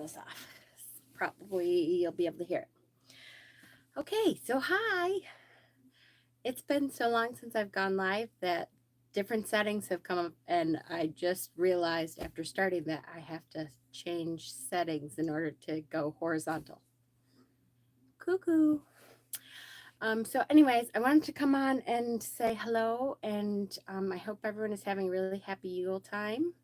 this off. Probably you'll be able to hear it. Okay, so hi. It's been so long since I've gone live that different settings have come up, and I just realized after starting that I have to change settings in order to go horizontal. Cuckoo. So anyways, I wanted to come on and say hello, and I hope everyone is having a really happy Yule time.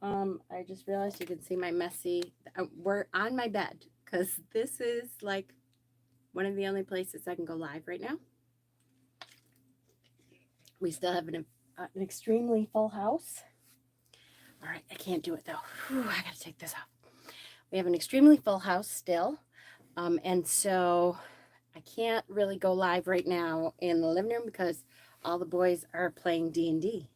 I just realized you can see my messy, we're on my bed, because this is like one of the only places I can go live right now. We still have an extremely full house. All right, I can't do it though. Whew, I gotta take this off. We have an extremely full house still, and so I can't really go live right now in the living room because all the boys are playing D&D.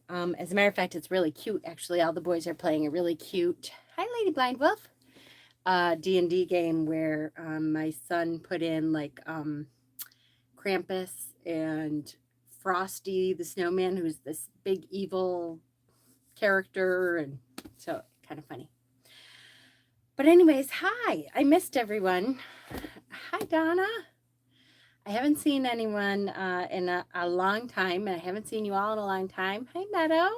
As a matter of fact, it's really cute. Actually, all the boys are playing a really cute, hi Lady Blind Wolf, D&D game where my son put in like Krampus and Frosty the Snowman, who's this big evil character, and so kind of funny. But anyways, hi, I missed everyone. Hi Donna. I haven't seen anyone in a long time, and I haven't seen you all in a long time. Hi Meadow.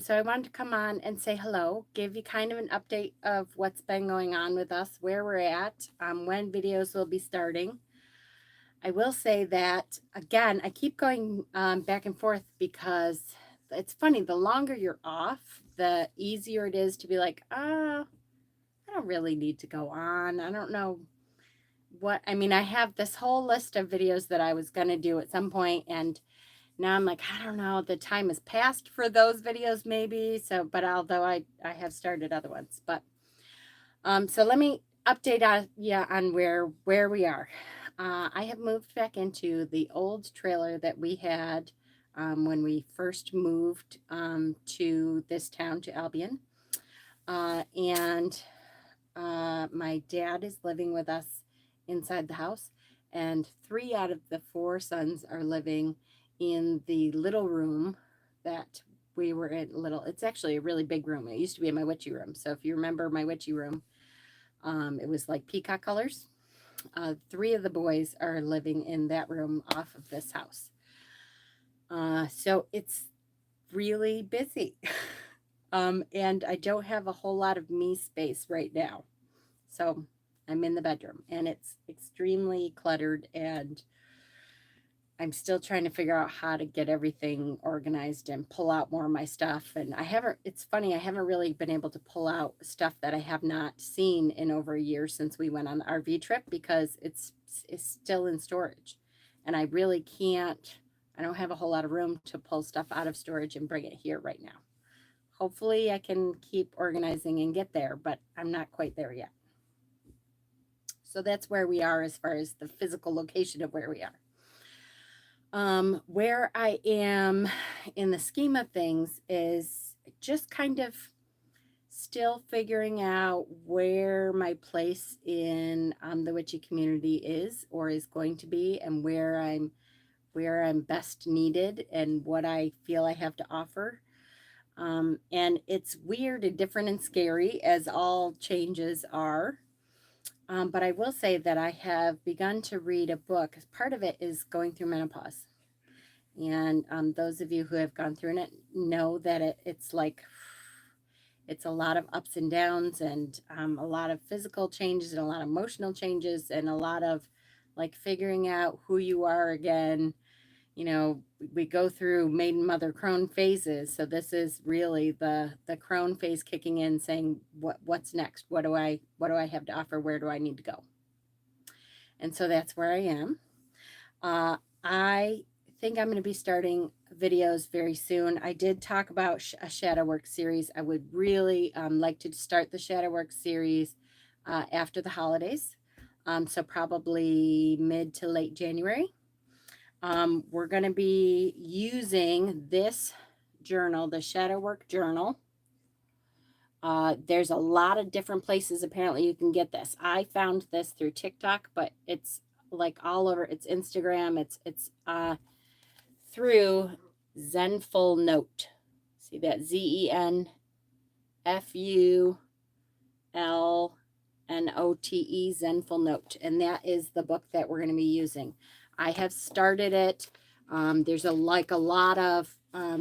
So I wanted to come on and say hello, give you kind of an update of what's been going on with us, where we're at, when videos will be starting. I will say that, again, I keep going back and forth because it's funny, the longer you're off, the easier it is to be like, I don't really need to go on. I don't know what, I mean, I have this whole list of videos that I was going to do at some point, and now I'm like, I don't know, the time has passed for those videos maybe. So, but although I have started other ones, but so let me update on where we are. I have moved back into the old trailer that we had when we first moved to this town, to Albion. And my dad is living with us inside the house, and 3 out of the 4 sons are living in the little room that we were in. It's actually a really big room. It used to be in my witchy room. So if you remember my witchy room, it was like peacock colors. 3 of the boys are living in that room off of this house. So it's really busy. And I don't have a whole lot of me space right now. So I'm in the bedroom, and it's extremely cluttered, and I'm still trying to figure out how to get everything organized and pull out more of my stuff. And it's funny, I haven't really been able to pull out stuff that I have not seen in over a year since we went on the RV trip, because it's still in storage. And I really can't, I don't have a whole lot of room to pull stuff out of storage and bring it here right now. Hopefully I can keep organizing and get there, but I'm not quite there yet. So that's where we are as far as the physical location of where we are. Where I am in the scheme of things is just kind of still figuring out where my place in the witchy community is, or is going to be, and where I'm best needed and what I feel I have to offer. And it's weird and different and scary, as all changes are. But I will say that I have begun to read a book. Part of it is going through menopause. And those of you who have gone through it know that it's a lot of ups and downs, and a lot of physical changes, and a lot of emotional changes, and a lot of like figuring out who you are again. You know, we go through maiden, mother, crone phases. So this is really the crone phase kicking in, saying what's next? What do I have to offer? Where do I need to go? And so that's where I am. I think I'm going to be starting videos very soon. I did talk about a shadow work series. I would really like to start the shadow work series after the holidays. So probably mid to late January. We're going to be using this journal, the Shadow Work Journal. There's a lot of different places apparently you can get this. I found this through TikTok, but it's like all over. It's Instagram. It's through Zenful Note. See that? ZEN Fulnote, Zenful Note, and that is the book that we're going to be using. I have started it. There's a lot of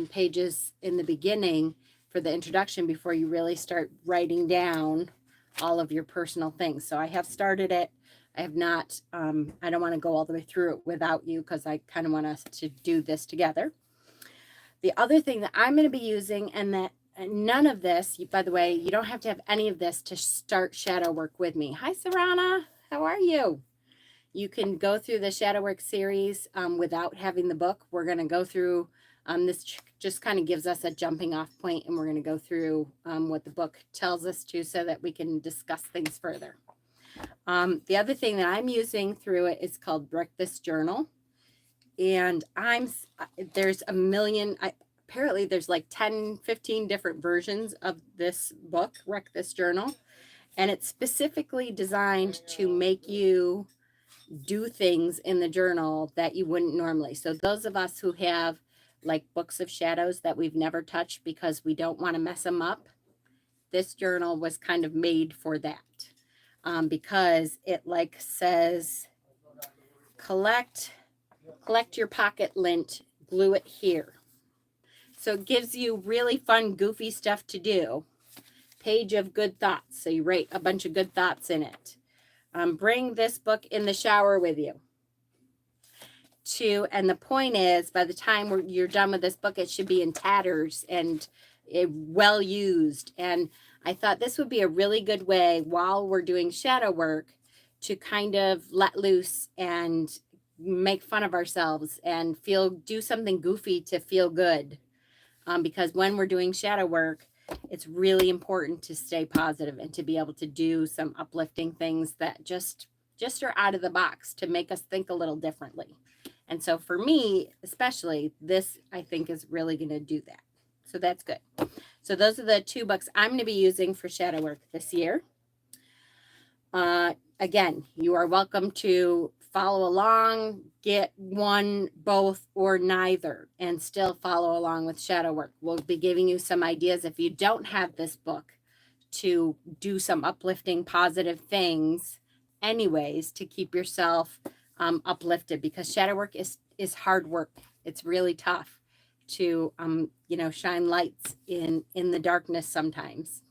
pages in the beginning for the introduction before you really start writing down all of your personal things. So I have started it. I have not, I don't want to go all the way through it without you because I kind of want us to do this together. The other thing that I'm going to be using, and that none of this, by the way, you don't have to have any of this to start shadow work with me. Hi, Sarana. How are you? You can go through the shadow work series without having the book. We're going to go through, this just kind of gives us a jumping off point, and we're going to go through what the book tells us to so that we can discuss things further. The other thing that I'm using through it is called Breakfast Journal. And there's a million, apparently there's like 10, 15 different versions of this book, Wreck This Journal. And it's specifically designed to make you do things in the journal that you wouldn't normally. So those of us who have like books of shadows that we've never touched because we don't want to mess them up, this journal was kind of made for that. Because it like says, collect your pocket lint, glue it here. So it gives you really fun, goofy stuff to do. Page of good thoughts. So you write a bunch of good thoughts in it. Bring this book in the shower with you. And the point is, by the time you're done with this book, it should be in tatters and well used. And I thought this would be a really good way while we're doing shadow work to kind of let loose and make fun of ourselves and do something goofy to feel good. Because when we're doing shadow work, it's really important to stay positive and to be able to do some uplifting things that just are out of the box to make us think a little differently. And so for me, especially, this I think is really going to do that. So that's good. So those are the two books I'm going to be using for shadow work this year. Again, you are welcome to follow along, get one, both, or neither, and still follow along with shadow work. We'll be giving you some ideas if you don't have this book to do some uplifting, positive things anyways to keep yourself uplifted, because shadow work is hard work. It's really tough to shine lights in the darkness sometimes.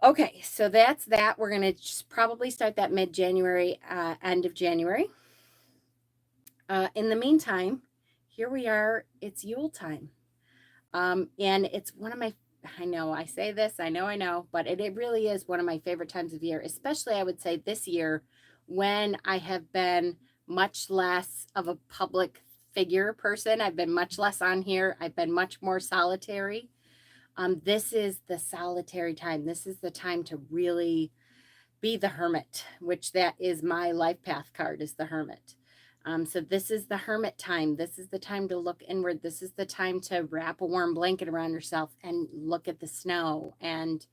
Okay, so that's that. We're going to probably start that mid-January, end of January. In the meantime, here we are. It's Yuletide. And it's one of my, I know I say this, I know, but it really is one of my favorite times of year, especially I would say this year when I have been much less of a public figure person. I've been much less on here. I've been much more solitary. This is the solitary time. This is the time to really be the hermit, which that is my life path card, is the hermit. So this is the hermit time. This is the time to look inward. This is the time to wrap a warm blanket around yourself and look at the snow and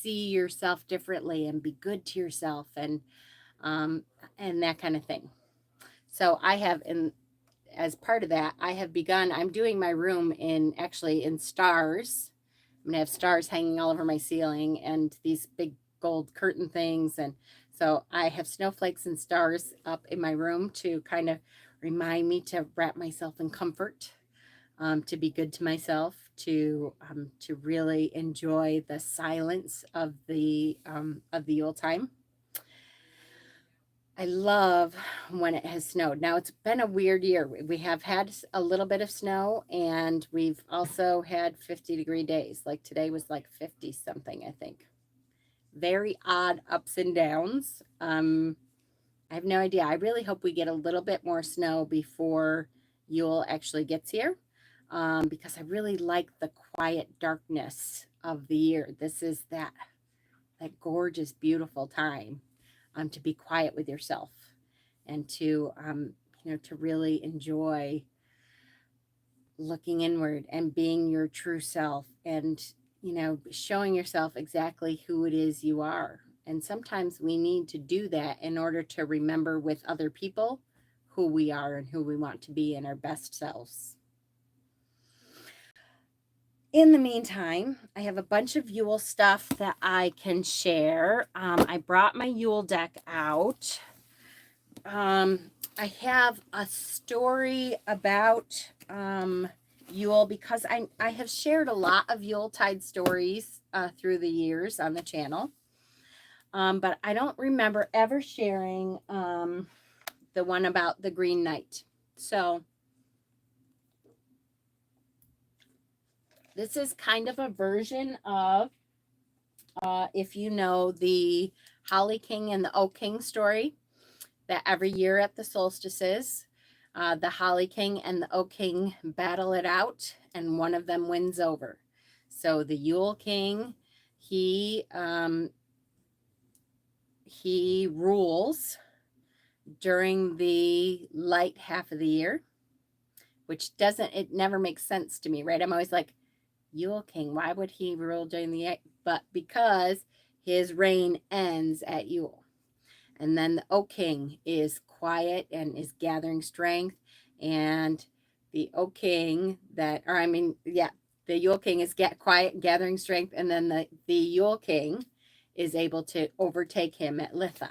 see yourself differently and be good to yourself and that kind of thing. So I have, as part of that, I'm doing my room in stars. I'm gonna have stars hanging all over my ceiling and these big gold curtain things. And so I have snowflakes and stars up in my room to kind of remind me to wrap myself in comfort, to be good to myself, to really enjoy the silence of the Yule time. I love when it has snowed. Now, it's been a weird year. We have had a little bit of snow, and we've also had 50-degree days. Like today was like 50 something, I think. Very odd ups and downs. I have no idea. I really hope we get a little bit more snow before Yule actually gets here, because I really like the quiet darkness of the year. This is that gorgeous, beautiful time. To be quiet with yourself and to really enjoy looking inward and being your true self and, showing yourself exactly who it is you are. And sometimes we need to do that in order to remember with other people who we are and who we want to be and our best selves. In the meantime, I have a bunch of Yule stuff that I can share. I brought my Yule deck out. I have a story about Yule because I have shared a lot of Yuletide stories through the years on the channel. But I don't remember ever sharing the one about the Green Knight. So this is kind of a version of, if you know the Holly King and the Oak King story, that every year at the solstices, the Holly King and the Oak King battle it out, and one of them wins over. So the Yule King, he rules during the light half of the year, which it never makes sense to me, right? I'm always like, Yule King, why would he rule during the, but because his reign ends at Yule. And then the Oak King is quiet and is gathering strength. And the Oak King the Yule King is quiet and gathering strength. And then the Yule King is able to overtake him at Litha.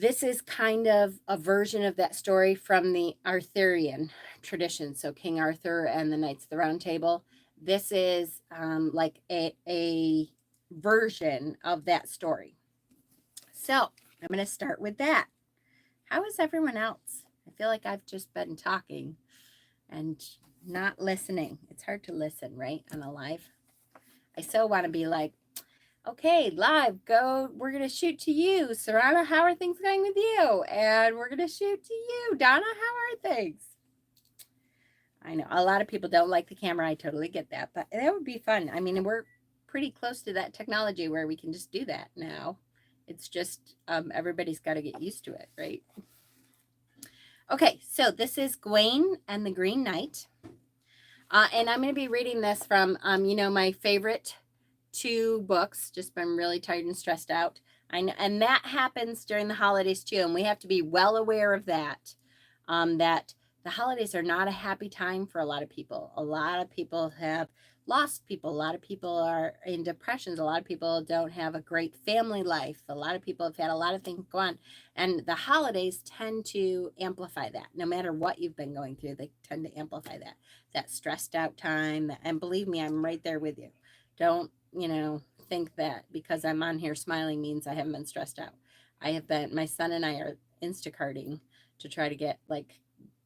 This is kind of a version of that story from the Arthurian tradition. So King Arthur and the Knights of the Round Table. This is like a version of that story. So I'm going to start with that. How is everyone else? I feel like I've just been talking and not listening. It's hard to listen, right, on a live. I so want to be like, okay, live, go. We're going to shoot to you. Serrana, how are things going with you? And we're going to shoot to you. Donna, how are things? I know a lot of people don't like the camera. I totally get that, but that would be fun. I mean, we're pretty close to that technology where we can just do that now. It's just everybody's got to get used to it, right? Okay, so this is Gawain and the Green Knight. And I'm going to be reading this from, my favorite 2 books. Just been really tired and stressed out. And that happens during the holidays too. And we have to be well aware of that, that the holidays are not a happy time for a lot of people. A lot of people have lost people. A lot of people are in depressions. A lot of people don't have a great family life. A lot of people have had a lot of things go on. And the holidays tend to amplify that. No matter what you've been going through, they tend to amplify that stressed out time. And believe me, I'm right there with you. Don't, think that because I'm on here smiling means I haven't been stressed out. I have been, my son and I are Instacarting to try to get like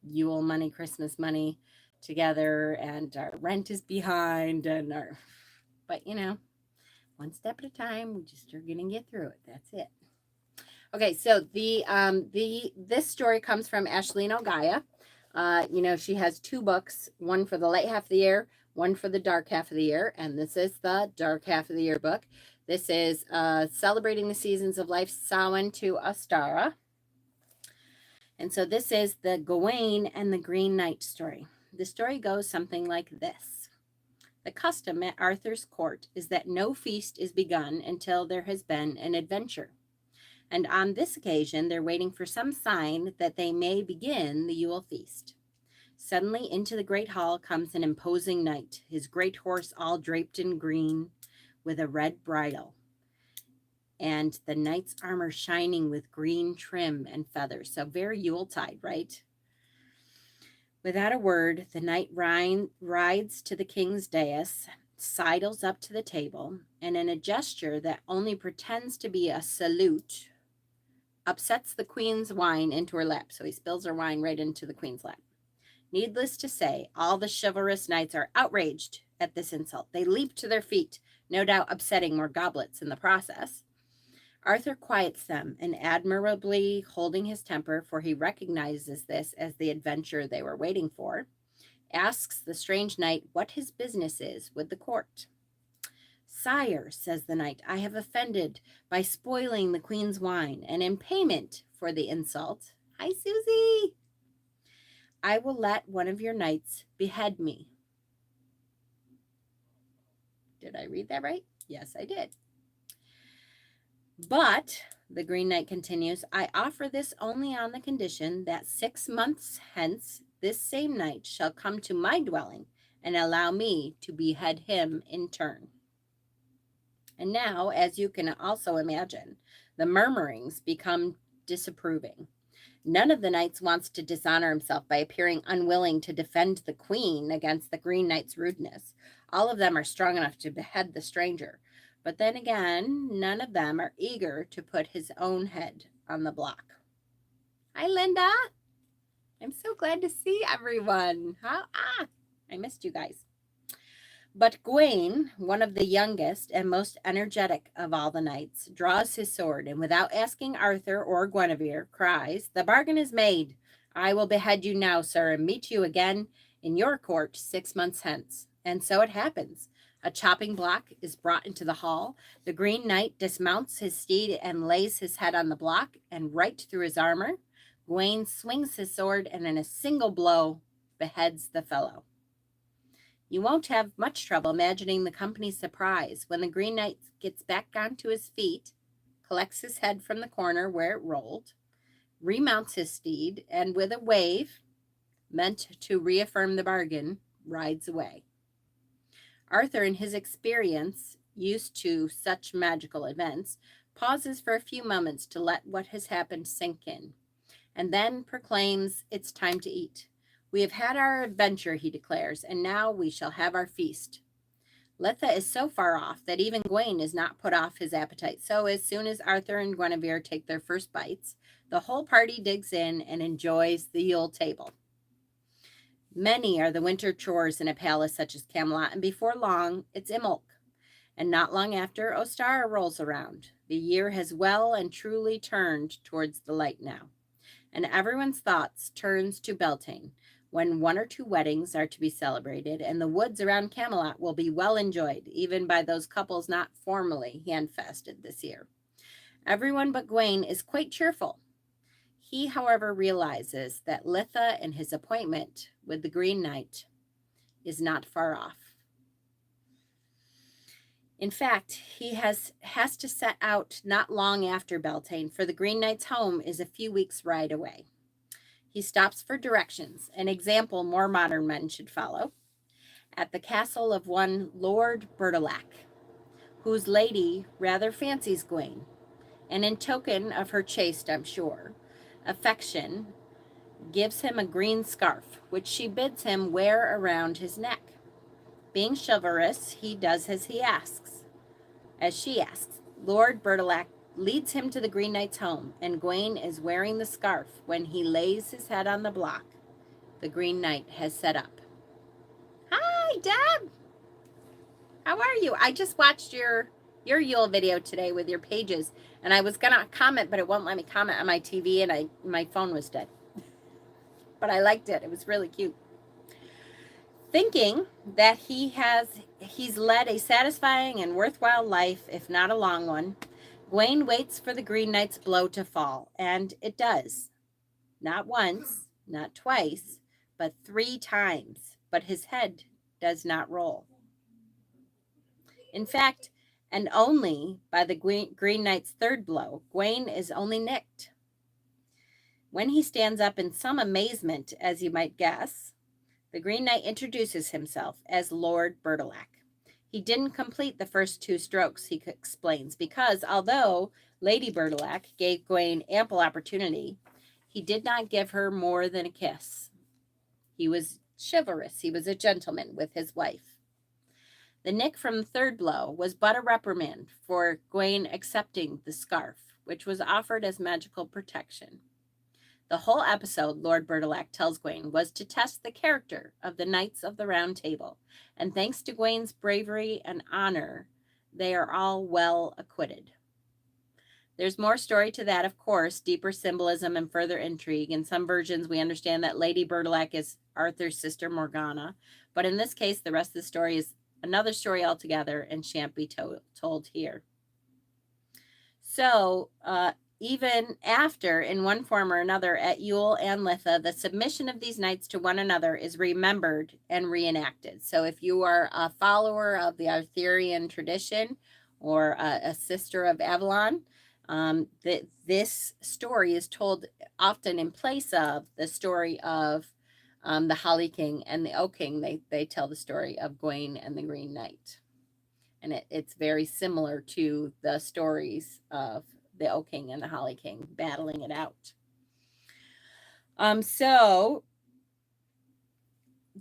Yule money, Christmas money together, and our rent is behind, but one step at a time. We just are gonna get through it. That's it. Okay, so this story comes from Ashleen O'Gaia. She has 2 books, one for the light half of the year, one for the dark half of the year, and this is the dark half of the year book. This is Celebrating the Seasons of Life, Samhain to Ostara. And so this is the Gawain and the Green Knight story. The story goes something like this. The custom at Arthur's court is that no feast is begun until there has been an adventure. And on this occasion, they're waiting for some sign that they may begin the Yule feast. Suddenly into the great hall comes an imposing knight, his great horse all draped in green, with a red bridle, and the knight's armor shining with green trim and feathers. So very Yuletide, right? Without a word, the knight rides to the king's dais, sidles up to the table, and in a gesture that only pretends to be a salute, upsets the queen's wine into her lap. So he spills her wine right into the queen's lap. Needless to say, all the chivalrous knights are outraged at this insult. They leap to their feet, no doubt upsetting more goblets in the process. Arthur quiets them and admirably holding his temper, for he recognizes this as the adventure they were waiting for, asks the strange knight what his business is with the court. Sire, says the knight, I have offended by spoiling the queen's wine, and in payment for the insult, hi Susie, I will let one of your knights behead me. Did I read that right? Yes, I did. But, the Green Knight continues, I offer this only on the condition that 6 months hence, this same knight shall come to my dwelling and allow me to behead him in turn. And now, as you can also imagine, the murmurings become disapproving. None of the knights wants to dishonor himself by appearing unwilling to defend the queen against the Green Knight's rudeness. All of them are strong enough to behead the stranger. But then again, none of them are eager to put his own head on the block. Hi, Linda. I'm so glad to see everyone. I missed you guys. But Gawain, one of the youngest and most energetic of all the knights, draws his sword and without asking Arthur or Guinevere, cries, "The bargain is made. I will behead you now, sir, and meet you again in your court 6 months hence." And so it happens. A chopping block is brought into the hall. The Green Knight dismounts his steed and lays his head on the block, and right through his armor, Gawain swings his sword and in a single blow beheads the fellow. You won't have much trouble imagining the company's surprise when the Green Knight gets back onto his feet, collects his head from the corner where it rolled, remounts his steed, and with a wave, meant to reaffirm the bargain, rides away. Arthur, in his experience, used to such magical events, pauses for a few moments to let what has happened sink in, and then proclaims it's time to eat. "We have had our adventure," he declares, "and now we shall have our feast." Letha is so far off that even Gawain is not put off his appetite. So as soon as Arthur and Guinevere take their first bites, the whole party digs in and enjoys the Yule table. Many are the winter chores in a palace such as Camelot, and before long it's Imbolc. And not long after, Ostara rolls around. The year has well and truly turned towards the light now, and everyone's thoughts turns to Beltane, when 1 or 2 weddings are to be celebrated, and the woods around Camelot will be well enjoyed, even by those couples not formally handfasted this year. Everyone but Gawain is quite cheerful. He, however, realizes that Litha and his appointment with the Green Knight is not far off. In fact, he has to set out not long after Beltane, for the Green Knight's home is a few weeks' ride away. He stops for directions, an example more modern men should follow, at the castle of one Lord Bertilac, whose lady rather fancies Gawain, and in token of her chaste, I'm sure, affection, gives him a green scarf, which she bids him wear around his neck. Being chivalrous, he does as she asks. Lord Bertilac leads him to the Green Knight's home, and Gawain is wearing the scarf when he lays his head on the block the Green Knight has set up. Hi, Deb! How are you? I just watched your Yule video today with your pages, and I was gonna comment, but it won't let me comment on my TV, and my phone was dead. But I liked it. It was really cute. Thinking that he's led a satisfying and worthwhile life, if not a long one, Gawain waits for the Green Knight's blow to fall, and it does. Not once, not twice, but 3 times. But his head does not roll. In fact, and only by the Green Knight's 3rd blow, Gawain is only nicked. When he stands up in some amazement, as you might guess, the Green Knight introduces himself as Lord Bertilac. He didn't complete the first 2 strokes, he explains, because although Lady Bertilac gave Gawain ample opportunity, he did not give her more than a kiss. He was chivalrous. He was a gentleman with his wife. The nick from the 3rd blow was but a reprimand for Gawain accepting the scarf, which was offered as magical protection. The whole episode, Lord Bertilac tells Gawain, was to test the character of the Knights of the Round Table, and thanks to Gawain's bravery and honor, they are all well acquitted. There's more story to that, of course, deeper symbolism and further intrigue. In some versions, we understand that Lady Bertilac is Arthur's sister Morgana, but in this case, the rest of the story is another story altogether and shan't be told here. So, even after, in one form or another, at Yule and Litha, the submission of these knights to one another is remembered and reenacted. So if you are a follower of the Arthurian tradition or a sister of Avalon, this story is told often in place of the story of The Holly King and the Oak King, they tell the story of Gawain and the Green Knight. And it's very similar to the stories of the Oak King and the Holly King battling it out. So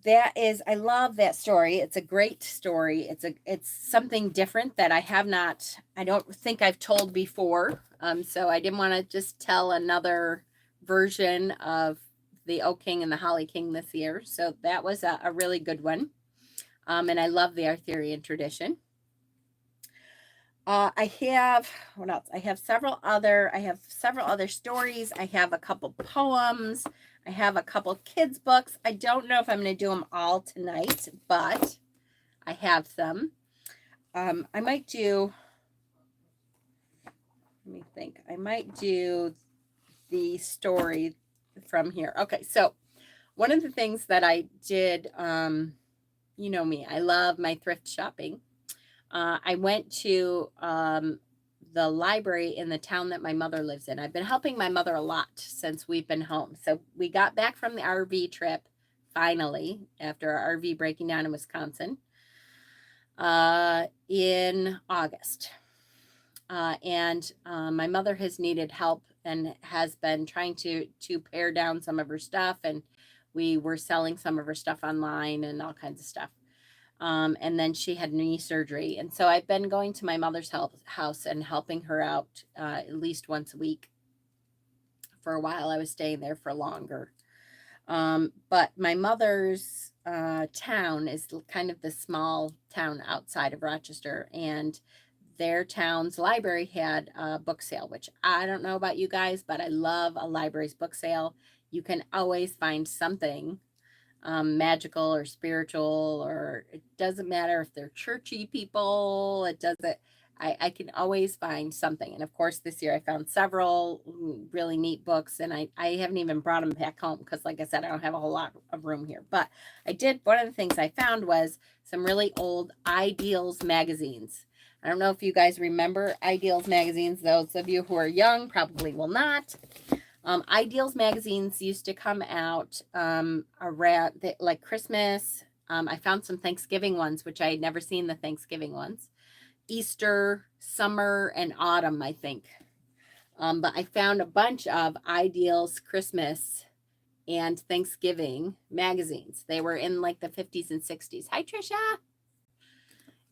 that is, I love that story. It's a great story. It's something different that I don't think I've told before. So I didn't want to just tell another version of the Oak King and the Holly King this year. So that was a really good one. And I love the Arthurian tradition. I have, what else? I have several other stories. I have a couple poems. I have a couple kids books. I don't know if I'm going to do them all tonight, but I have some. I might do, let me think. I might do the story from here. Okay, so one of the things that I did, you know me, I love my thrift shopping. I went to the library in the town that my mother lives in. I've been helping my mother a lot since we've been home. So we got back from the RV trip finally after our RV breaking down in Wisconsin in August. And my mother has needed help and has been trying to pare down some of her stuff. And we were selling some of her stuff online and all kinds of stuff. And then she had knee surgery. And so I've been going to my mother's house and helping her out at least once a week. For a while, I was staying there for longer. But my mother's town is kind of the small town outside of Rochester. And their town's library had a book sale, which I don't know about you guys, but I love a library's book sale. You can always find something magical or spiritual, or it doesn't matter if they're churchy people. It doesn't, I can always find something. And of course, this year I found several really neat books, and I haven't even brought them back home because, like I said, I don't have a whole lot of room here. But I did, one of the things I found was some really old Ideals magazines. I don't know if you guys remember Ideals magazines. Those of you who are young probably will not. Ideals magazines used to come out around like Christmas. I found some Thanksgiving ones, which I had never seen the Thanksgiving ones. Easter, summer, and autumn, I think. But I found a bunch of Ideals Christmas and Thanksgiving magazines. They were in like the 50s and 60s. Hi, Trisha.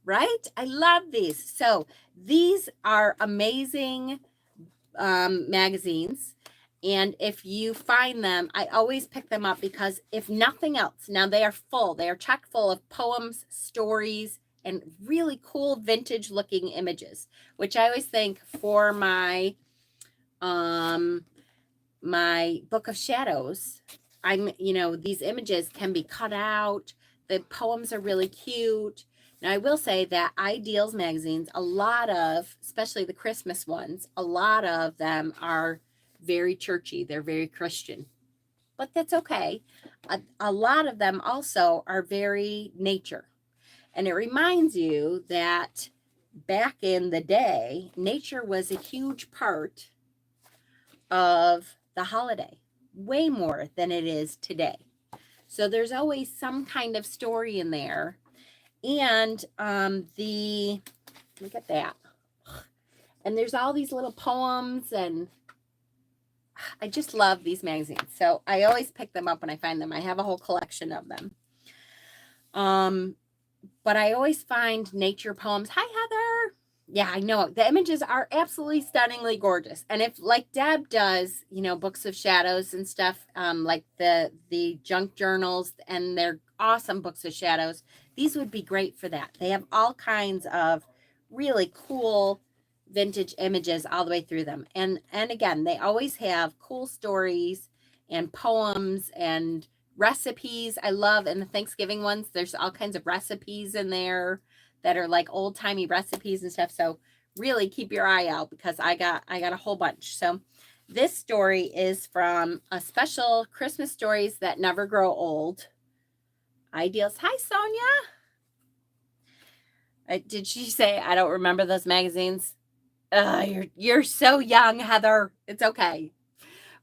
Right? I love these. So these are amazing magazines. And if you find them, I always pick them up because if nothing else, now they are chock full of poems, stories, and really cool vintage looking images, which I always think for my my book of shadows, these images can be cut out. The poems are really cute. Now, I will say that Ideals magazines, a lot of, especially the Christmas ones, a lot of them are very churchy. They're very Christian, but that's okay. A lot of them also are very nature. And it reminds you that back in the day, nature was a huge part of the holiday, way more than it is today. So there's always some kind of story in there. And look at that. And there's all these little poems, and I just love these magazines. So I always pick them up when I find them. I have a whole collection of them. But I always find nature poems. Hi, Heather. Yeah, I know. The images are absolutely stunningly gorgeous. And if, like Deb does, books of shadows and stuff, like the junk journals, and they're awesome books of shadows, these would be great for that. They have all kinds of really cool vintage images all the way through them. And again, they always have cool stories and poems and recipes. I love in the Thanksgiving ones, there's all kinds of recipes in there that are like old-timey recipes and stuff. So really keep your eye out because I got a whole bunch. So this story is from a special Christmas Stories That Never Grow Old. Ideals. Hi, Sonia. Did she say I don't remember those magazines? You're so young, Heather. It's okay.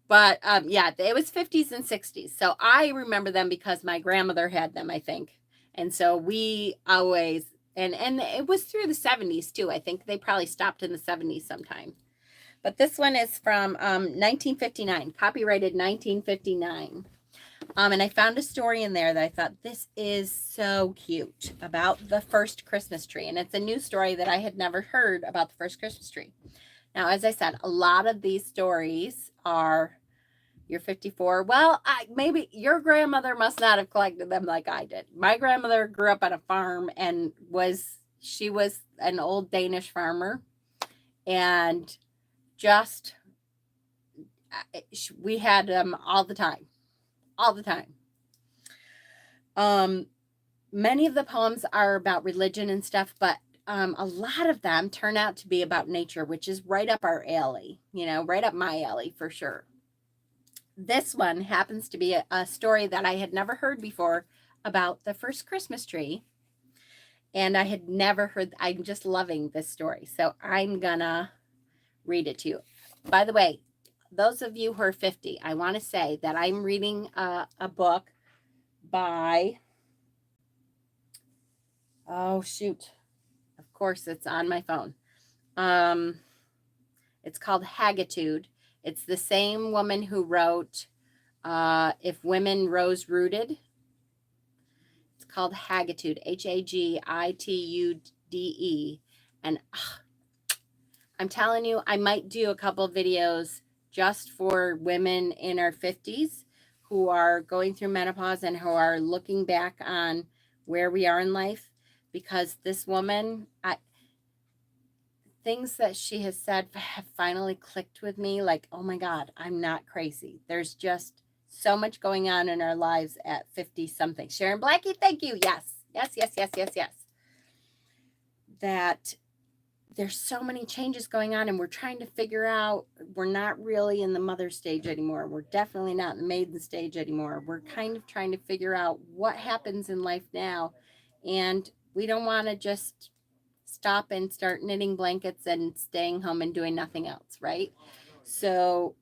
But yeah, it was 50s and 60s. So I remember them because my grandmother had them, I think. And so we always, and it was through the 70s too. I think they probably stopped in the 70s sometime. But this one is from 1959, copyrighted 1959. And I found a story in there that I thought, this is so cute, about the first Christmas tree. And it's a new story that I had never heard about the first Christmas tree. Now, as I said, a lot of these stories are, you're 54. Well, maybe your grandmother must not have collected them like I did. My grandmother grew up on a farm and she was an old Danish farmer, and just we had them all the time. Many of the poems are about religion and stuff, but a lot of them turn out to be about nature, which is right up our alley, right up my alley for sure. This one happens to be a story that I had never heard before about the first Christmas tree. And I had never heard, I'm just loving this story. So I'm gonna read it to you. By the way, those of you who are 50, I want to say that I'm reading a book by, oh shoot, of course it's on my phone. It's called Haggitude. It's the same woman who wrote If Women Rose Rooted. It's called Haggitude, Hagitude. And I'm telling you, I might do a couple videos just for women in our 50s who are going through menopause and who are looking back on where we are in life, because this woman, things that she has said have finally clicked with me. Like, oh my God, I'm not crazy. There's just so much going on in our lives at 50 something. Sharon Blackie, thank you. Yes. That there's so many changes going on, and we're trying to figure out, we're not really in the mother stage anymore. We're definitely not in the maiden stage anymore. We're kind of trying to figure out what happens in life now. And we don't want to just stop and start knitting blankets and staying home and doing nothing else, right? So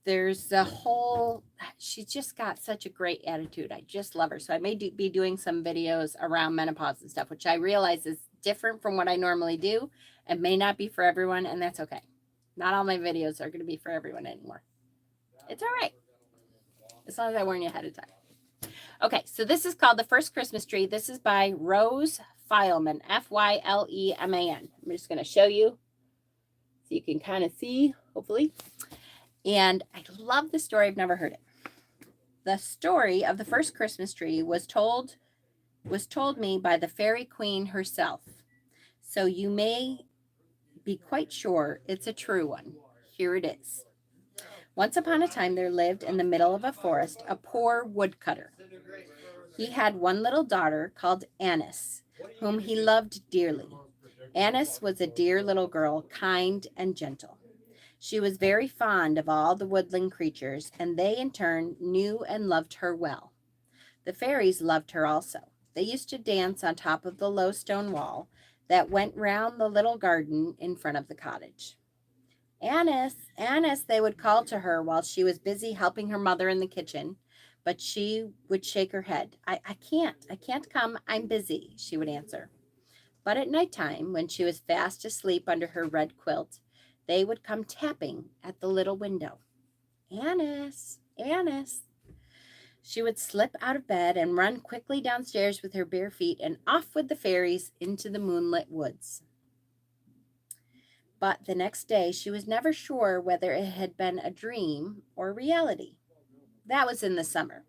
there's a whole, she's just got such a great attitude. I just love her. So I may be doing some videos around menopause and stuff, which I realize is different from what I normally do and may not be for everyone, and that's okay. Not all my videos are going to be for everyone anymore. It's all right, as long as I warn you ahead of time. Okay, so this is called The First Christmas Tree. This is by Rose Fileman, F-Y-L-E-M-A-N. I'm just going to show you so you can kind of see, hopefully. And I love the story. I've never heard it. The story of the first Christmas tree was told me by the fairy queen herself. So you may be quite sure it's a true one. Here it is. Once upon a time, there lived in the middle of a forest a poor woodcutter. He had one little daughter called Annis, whom he loved dearly. Annis was a dear little girl, kind and gentle. She was very fond of all the woodland creatures, and they in turn knew and loved her well. The fairies loved her also. They used to dance on top of the low stone wall that went round the little garden in front of the cottage. Annis, Annis, they would call to her while she was busy helping her mother in the kitchen, but she would shake her head. I can't come, I'm busy, she would answer. But at night time, when she was fast asleep under her red quilt, they would come tapping at the little window. Annis, Annis. She would slip out of bed and run quickly downstairs with her bare feet, and off with the fairies into the moonlit woods. But the next day she was never sure whether it had been a dream or reality. That was in the summer.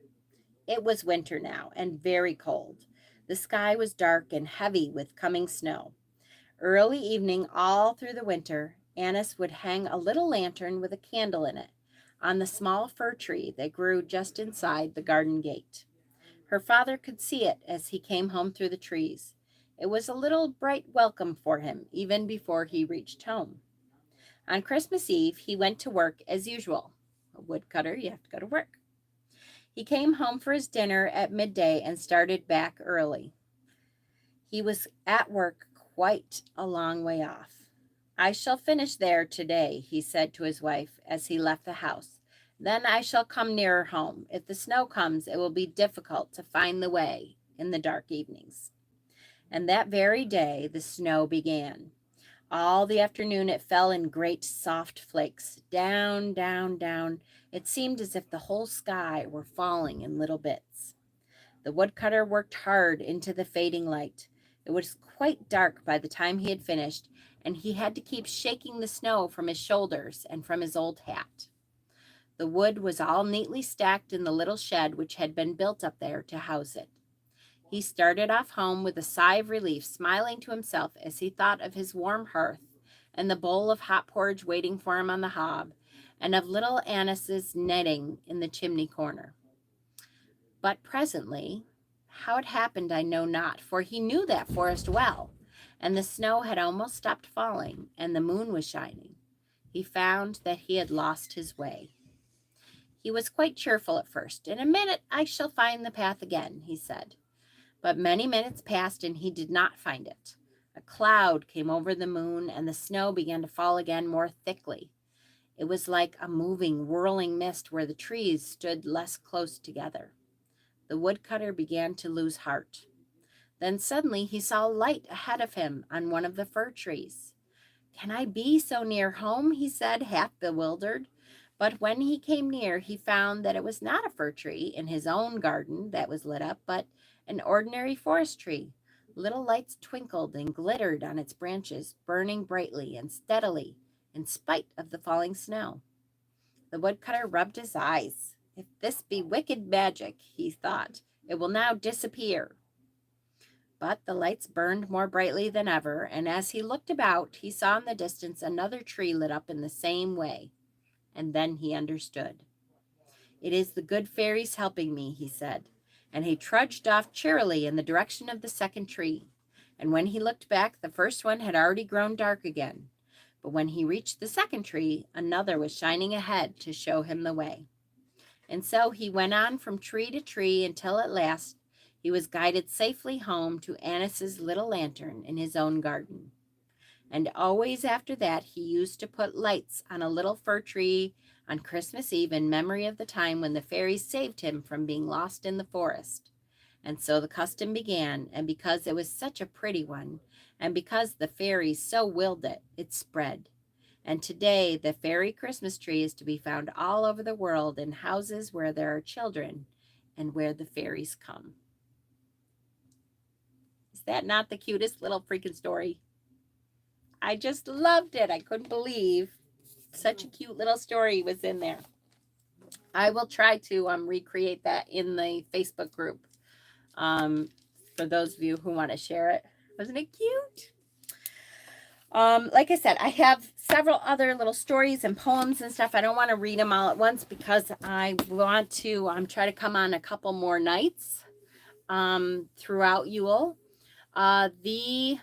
It was winter now, and very cold. The sky was dark and heavy with coming snow. Early evening all through the winter, Annis would hang a little lantern with a candle in it on the small fir tree that grew just inside the garden gate. Her father could see it as he came home through the trees. It was a little bright welcome for him, even before he reached home. On Christmas Eve, he went to work as usual. A woodcutter, you have to go to work. He came home for his dinner at midday and started back early. He was at work quite a long way off. I shall finish there today, he said to his wife as he left the house, Then I shall come nearer home. If the snow comes, it will be difficult to find the way in the dark evenings. And that very day the snow began. All the afternoon it fell in great soft flakes, down, down, down. It seemed as if the whole sky were falling in little bits. The woodcutter worked hard into the fading light. It was quite dark by the time he had finished, and he had to keep shaking the snow from his shoulders and from his old hat. The wood was all neatly stacked in the little shed which had been built up there to house it. He started off home with a sigh of relief, smiling to himself as he thought of his warm hearth and the bowl of hot porridge waiting for him on the hob, and of little Annis's knitting in the chimney corner. But presently, how it happened I know not, for he knew that forest well, and the snow had almost stopped falling, and the moon was shining. He found that he had lost his way. He was quite cheerful at first. In a minute I shall find the path again, he said. But many minutes passed and he did not find it. A cloud came over the moon and the snow began to fall again more thickly. It was like a moving, whirling mist where the trees stood less close together. The woodcutter began to lose heart. Then suddenly he saw a light ahead of him on one of the fir trees. "Can I be so near home?" he said, half bewildered. But when he came near, he found that it was not a fir tree in his own garden that was lit up, but an ordinary forest tree. Little lights twinkled and glittered on its branches, burning brightly and steadily in spite of the falling snow. The woodcutter rubbed his eyes. "If this be wicked magic," he thought, "it will now disappear." But the lights burned more brightly than ever, and as he looked about, he saw in the distance another tree lit up in the same way. And then he understood. "It is the good fairies helping me," he said, and he trudged off cheerily in the direction of the second tree. And when he looked back, the first one had already grown dark again. But when he reached the second tree, another was shining ahead to show him the way. And so he went on from tree to tree until at last he was guided safely home to Annis's little lantern in his own garden. And always after that he used to put lights on a little fir tree on Christmas Eve in memory of the time when the fairies saved him from being lost in the forest. And so the custom began, and because it was such a pretty one, and because the fairies so willed it, it spread. And today the fairy Christmas tree is to be found all over the world in houses where there are children and where the fairies come. Is that not the cutest little freaking story? I just loved it. I couldn't believe such a cute little story was in there. I will try to recreate that in the Facebook group for those of you who want to share it. Wasn't it cute? Like I said, I have several other little stories and poems and stuff. I don't want to read them all at once because I want to try to come on a couple more nights throughout Yule. The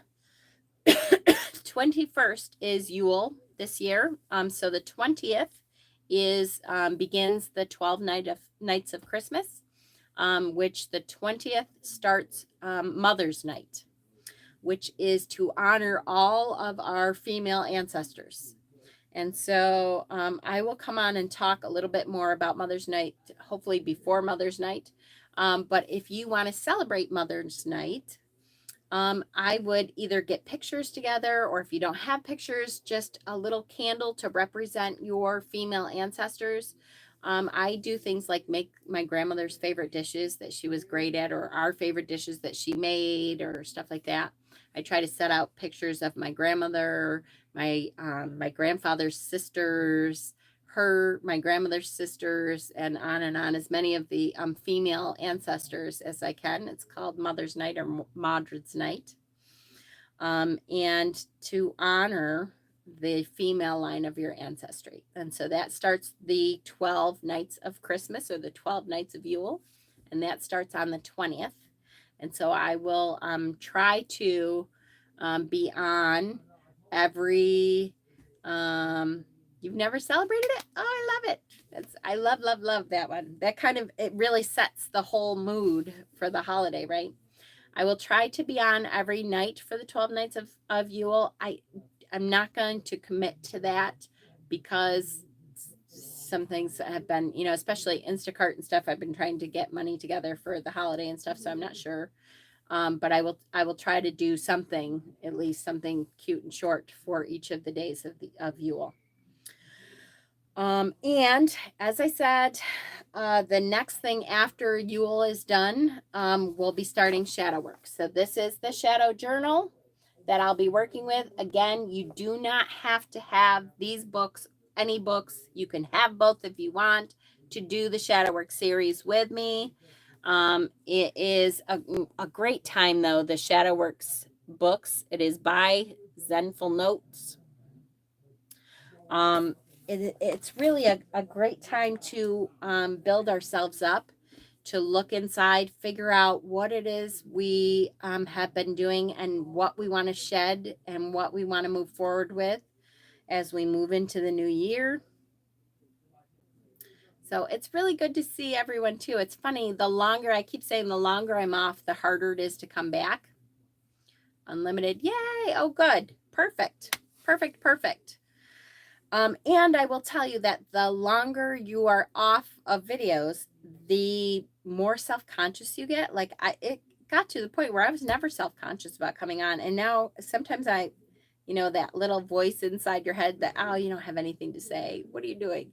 21st is Yule this year. So the 20th is begins the 12 nights of Christmas, which the 20th starts Mother's Night, which is to honor all of our female ancestors. And so I will come on and talk a little bit more about Mother's Night, hopefully before Mother's Night. But if you want to celebrate Mother's Night, I would either get pictures together, or if you don't have pictures, just a little candle to represent your female ancestors. I do things like make my grandmother's favorite dishes that she was great at, or our favorite dishes that she made, or stuff like that. I try to set out pictures of my grandmother, my grandfather's sisters, my grandmother's sisters, and on, as many of the female ancestors as I can. It's called Mother's Night or Modred's Night. And to honor the female line of your ancestry. And so that starts the 12 nights of Christmas, or the 12 nights of Yule, and that starts on the 20th. And so I will try to be on every you've never celebrated it? Oh, I love it. I love that one. That kind of, it really sets the whole mood for the holiday, right? I will try to be on every night for the 12 nights of Yule. I'm not going to commit to that because some things have been, especially Instacart and stuff. I've been trying to get money together for the holiday and stuff, so I'm not sure. But I will try to do something, at least something cute and short for each of the days of Yule. And as I said, the next thing after Yule is done, we'll be starting shadow work. So this is the shadow journal that I'll be working with. Again, you do not have to have these books, any books. You can have both if you want to do the shadow work series with me. It is a great time though, the shadow works books. It is by Zenful Notes. It's really a great time to build ourselves up, to look inside, figure out what it is we have been doing and what we want to shed and what we want to move forward with as we move into the new year. So it's really good to see everyone too. It's funny, I keep saying the longer I'm off, the harder it is to come back. Unlimited, yay, oh good, perfect. And I will tell you that the longer you are off of videos, the more self-conscious you get. Like it got to the point where I was never self-conscious about coming on. And now sometimes that little voice inside your head that, oh, you don't have anything to say. What are you doing?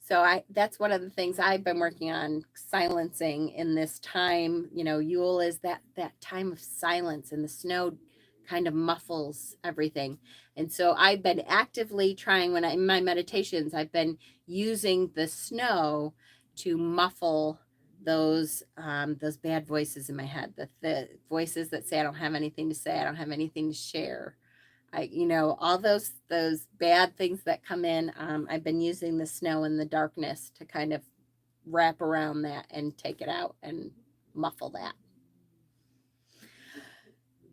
So that's one of the things I've been working on, silencing in this time. Yule is that time of silence, and the snow kind of muffles everything. And so I've been actively trying, in my meditations, I've been using the snow to muffle those bad voices in my head, the voices that say I don't have anything to say, I don't have anything to share. All those bad things that come in. I've been using the snow and the darkness to kind of wrap around that and take it out and muffle that.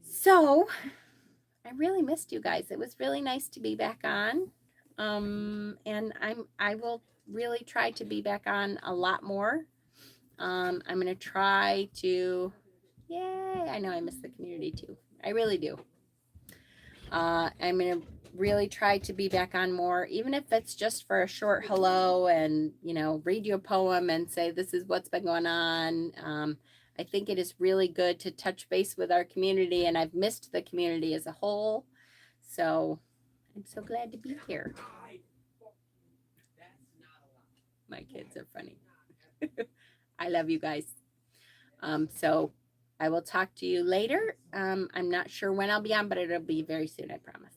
So I really missed you guys. It was really nice to be back on. And I will really try to be back on a lot more. I'm going to try to, yay, I know I miss the community too. I really do. I'm going to really try to be back on more, even if it's just for a short hello and, read you a poem and say, this is what's been going on. I think it is really good to touch base with our community, and I've missed the community as a whole. So I'm so glad to be here. My kids are funny. I love you guys. So I will talk to you later. I'm not sure when I'll be on, but it'll be very soon, I promise.